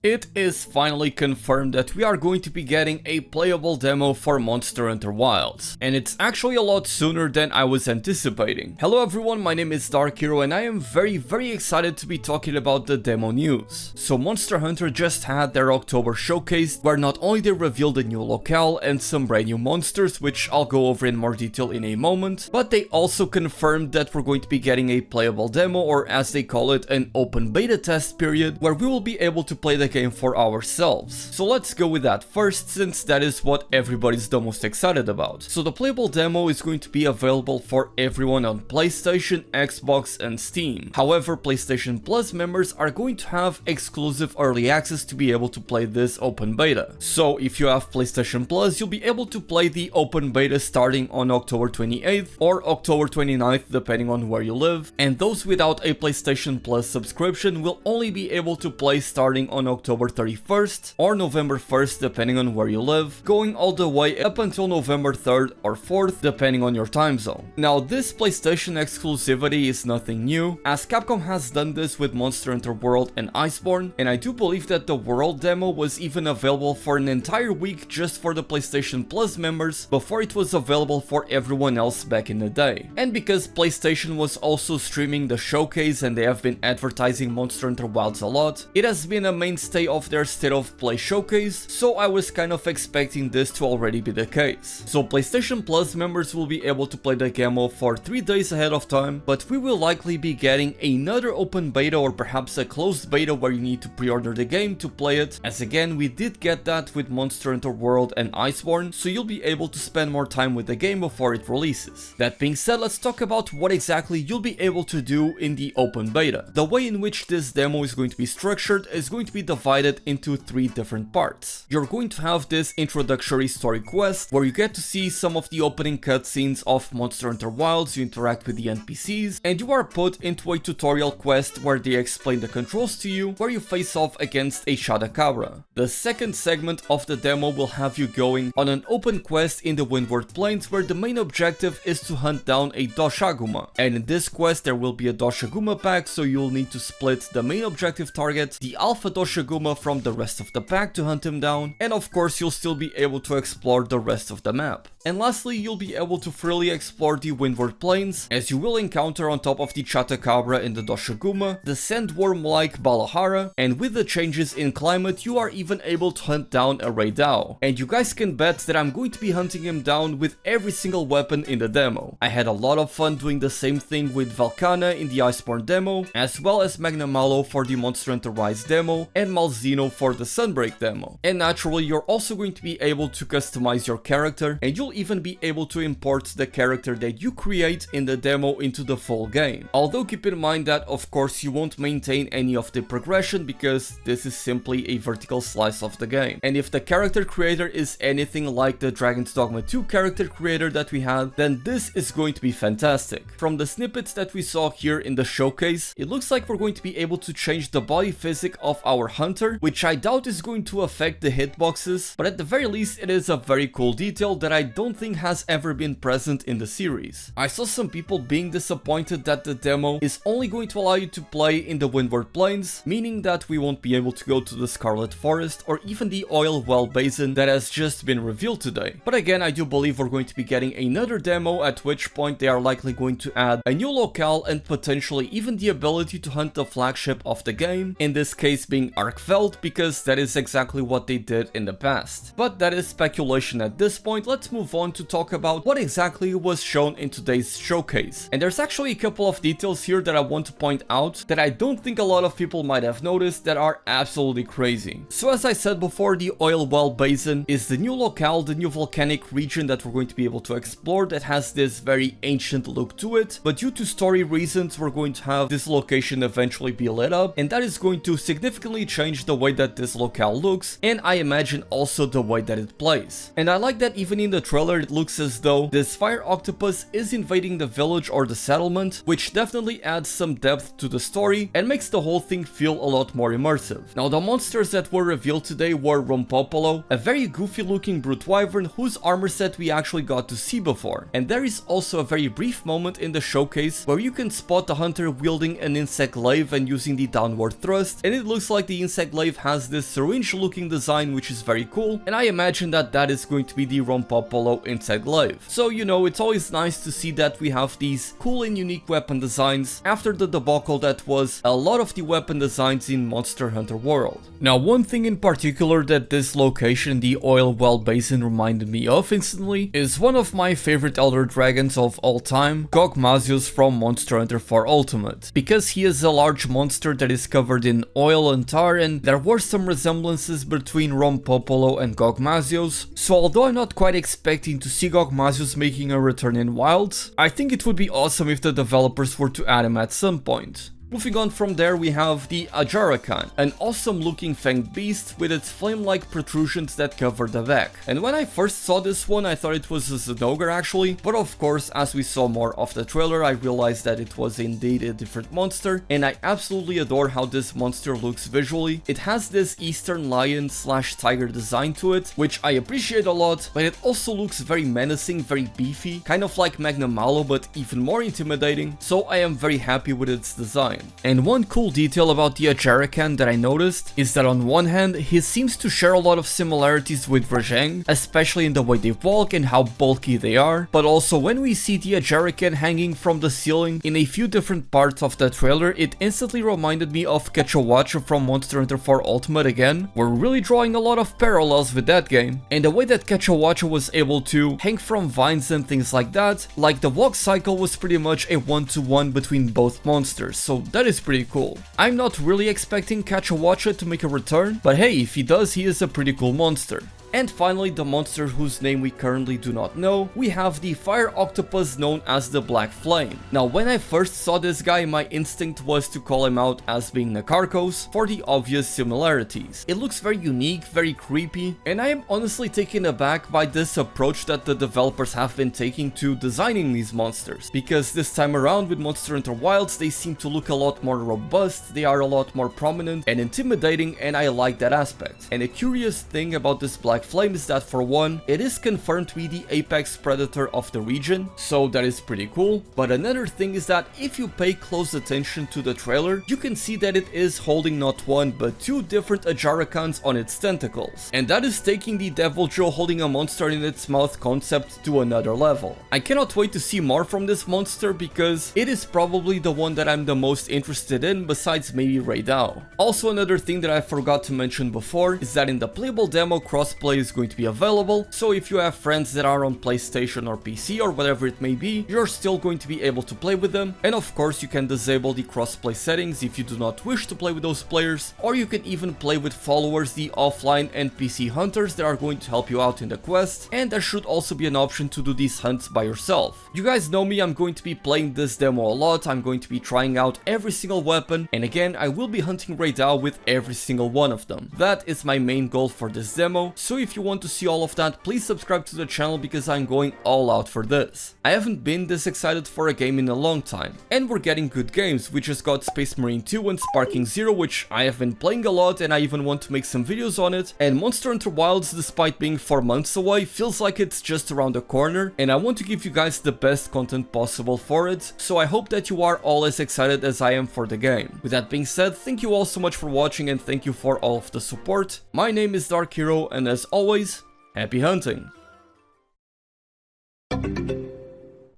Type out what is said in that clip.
It is finally confirmed that we are going to be getting a playable demo for Monster Hunter Wilds, and it's actually a lot sooner than I was anticipating. Hello everyone, my name is Dark Hero and I am very excited to be talking about the demo news. So Monster Hunter just had their October showcase, where not only they revealed a new locale and some brand new monsters, which I'll go over in more detail in a moment, but they also confirmed that we're going to be getting a playable demo, or as they call it, an open beta test period, where we will be able to play the game for ourselves. So let's go with that first, since that is what everybody's the most excited about. So the playable demo is going to be available for everyone on PlayStation, Xbox and Steam. However, PlayStation Plus members are going to have exclusive early access to be able to play this open beta. So if you have PlayStation Plus, you'll be able to play the open beta starting on October 28th or October 29th depending on where you live, and those without a PlayStation Plus subscription will only be able to play starting on October 31st or November 1st depending on where you live, going all the way up until November 3rd or 4th depending on your time zone. Now this PlayStation exclusivity is nothing new, as Capcom has done this with Monster Hunter World and Iceborne, and I do believe that the World demo was even available for an entire week just for the PlayStation Plus members before it was available for everyone else back in the day. And because PlayStation was also streaming the showcase and they have been advertising Monster Hunter Wilds a lot, it has been a mainstay of their State of Play showcase, so I was kind of expecting this to already be the case. So PlayStation Plus members will be able to play the demo for 3 days ahead of time, but we will likely be getting another open beta or perhaps a closed beta where you need to pre-order the game to play it, as again we did get that with Monster Hunter World and Iceborne, so you'll be able to spend more time with the game before it releases. That being said, let's talk about what exactly you'll be able to do in the open beta. The way in which this demo is going to be structured is going to be divided into 3 different parts. You're going to have this introductory story quest where you get to see some of the opening cutscenes of Monster Hunter Wilds, you interact with the NPCs, and you are put into a tutorial quest where they explain the controls to you, where you face off against a Shadakabra. The second segment of the demo will have you going on an open quest in the Windward Plains, where the main objective is to hunt down a Doshaguma, and in this quest there will be a Doshaguma pack, so you'll need to split the main objective target, the Alpha Doshaguma, from the rest of the pack to hunt him down, and of course you'll still be able to explore the rest of the map. And lastly, you'll be able to freely explore the Windward Plains, as you will encounter on top of the Chatakabra and the Doshaguma, the sandworm-like Balahara, and with the changes in climate you are even able to hunt down a Raidao. And you guys can bet that I'm going to be hunting him down with every single weapon in the demo. I had a lot of fun doing the same thing with Valkana in the Iceborne demo, as well as Magnamalo for the Monster Hunter Rise demo, and Malzeno for the Sunbreak demo. And naturally you're also going to be able to customize your character, and you'll even be able to import the character that you create in the demo into the full game. Although keep in mind that of course you won't maintain any of the progression, because this is simply a vertical slice of the game. And if the character creator is anything like the Dragon's Dogma 2 character creator that we had, then this is going to be fantastic. From the snippets that we saw here in the showcase, it looks like we're going to be able to change the body physic of our hunter, which I doubt is going to affect the hitboxes, but at the very least it is a very cool detail that I don't think has ever been present in the series. I saw some people being disappointed that the demo is only going to allow you to play in the Windward Plains, meaning that we won't be able to go to the Scarlet Forest or even the Oil Well Basin that has just been revealed today. But again, I do believe we're going to be getting another demo, at which point they are likely going to add a new locale and potentially even the ability to hunt the flagship of the game, in this case being Arkfeld, because that is exactly what they did in the past. But that is speculation at this point. Let's move on to talk about what exactly was shown in today's showcase. And there's actually a couple of details here that I want to point out that I don't think a lot of people might have noticed that are absolutely crazy. So as I said before, the Oil Well Basin is the new locale, the new volcanic region that we're going to be able to explore, that has this very ancient look to it, but due to story reasons we're going to have this location eventually be lit up, and that is going to significantly change the way that this locale looks, and I imagine also the way that it plays. And I like that even in the trailer trailer it looks as though this fire octopus is invading the village or the settlement, which definitely adds some depth to the story and makes the whole thing feel a lot more immersive. Now the monsters that were revealed today were Rompopolo, a very goofy looking brute wyvern whose armor set we actually got to see before, and there is also a very brief moment in the showcase where you can spot the hunter wielding an insect glaive and using the downward thrust, and it looks like the insect glaive has this syringe looking design, which is very cool, and I imagine that that is going to be the Rompopolo insect glaive. So you know, it's always nice to see that we have these cool and unique weapon designs after the debacle that was a lot of the weapon designs in Monster Hunter World. Now one thing in particular that this location, the oil well basin, reminded me of instantly is one of my favorite elder dragons of all time, Gogmazios from Monster Hunter 4 Ultimate, because he is a large monster that is covered in oil and tar, and there were some resemblances between Rompopolo and Gogmazios, so although I'm not quite expecting to see Gogmazios making a return in Wilds, I think it would be awesome if the developers were to add him at some point. Moving on from there, we have the Ajarakan, an awesome looking fanged beast with its flame-like protrusions that cover the back. And when I first saw this one, I thought it was a Zenogre actually, but of course, as we saw more of the trailer, I realized that it was indeed a different monster, and I absolutely adore how this monster looks visually. It has this eastern lion slash tiger design to it, which I appreciate a lot, but it also looks very menacing, very beefy, kind of like Magnum Malo, but even more intimidating, so I am very happy with its design. And one cool detail about the Ajarakan that I noticed is that on one hand, he seems to share a lot of similarities with Rajang, especially in the way they walk and how bulky they are, but also when we see the Ajarakan hanging from the ceiling in a few different parts of the trailer, it instantly reminded me of Quetzalcoatl from Monster Hunter 4 Ultimate again. We're really drawing a lot of parallels with that game, and the way that Quetzalcoatl was able to hang from vines and things like that, like the walk cycle was pretty much a one-to-one between both monsters, so that is pretty cool. I'm not really expecting Quetzalcoatl to make a return, but hey, if he does, he is a pretty cool monster. And finally, the monster whose name we currently do not know, we have the fire octopus known as the Black Flame. Now, when I first saw this guy, my instinct was to call him out as being Nakarkos for the obvious similarities. It looks very unique, very creepy, and I am honestly taken aback by this approach that the developers have been taking to designing these monsters, because this time around with Monster Hunter Wilds, they seem to look a lot more robust, they are a lot more prominent and intimidating, and I like that aspect. And a curious thing about this Black Flame is that for one, it is confirmed to be the apex predator of the region, so that is pretty cool. But another thing is that if you pay close attention to the trailer, you can see that it is holding not one but two different Ajarakans on its tentacles, and that is taking the Devil Joe holding a monster in its mouth concept to another level. I cannot wait to see more from this monster because it is probably the one that I'm the most interested in besides maybe Raidao. Also, another thing that I forgot to mention before is that in the playable demo, crossplay is going to be available, so if you have friends that are on PlayStation or PC or whatever it may be, you're still going to be able to play with them. And of course, you can disable the crossplay settings if you do not wish to play with those players, or you can even play with followers, the offline NPC hunters that are going to help you out in the quest, and there should also be an option to do these hunts by yourself. You guys know me, I'm going to be playing this demo a lot, I'm going to be trying out every single weapon, and again, I will be hunting Raidao with every single one of them. That is my main goal for this demo, so if you want to see all of that, please subscribe to the channel because I'm going all out for this. I haven't been this excited for a game in a long time, and we're getting good games. We just got Space Marine 2 and Sparking Zero, which I have been playing a lot and I even want to make some videos on it, and Monster Hunter Wilds, despite being 4 months away, feels like it's just around the corner, and I want to give you guys the best content possible for it, so I hope that you are all as excited as I am for the game. With that being said, thank you all so much for watching and thank you for all of the support. My name is Dark Hero, and as always, happy hunting!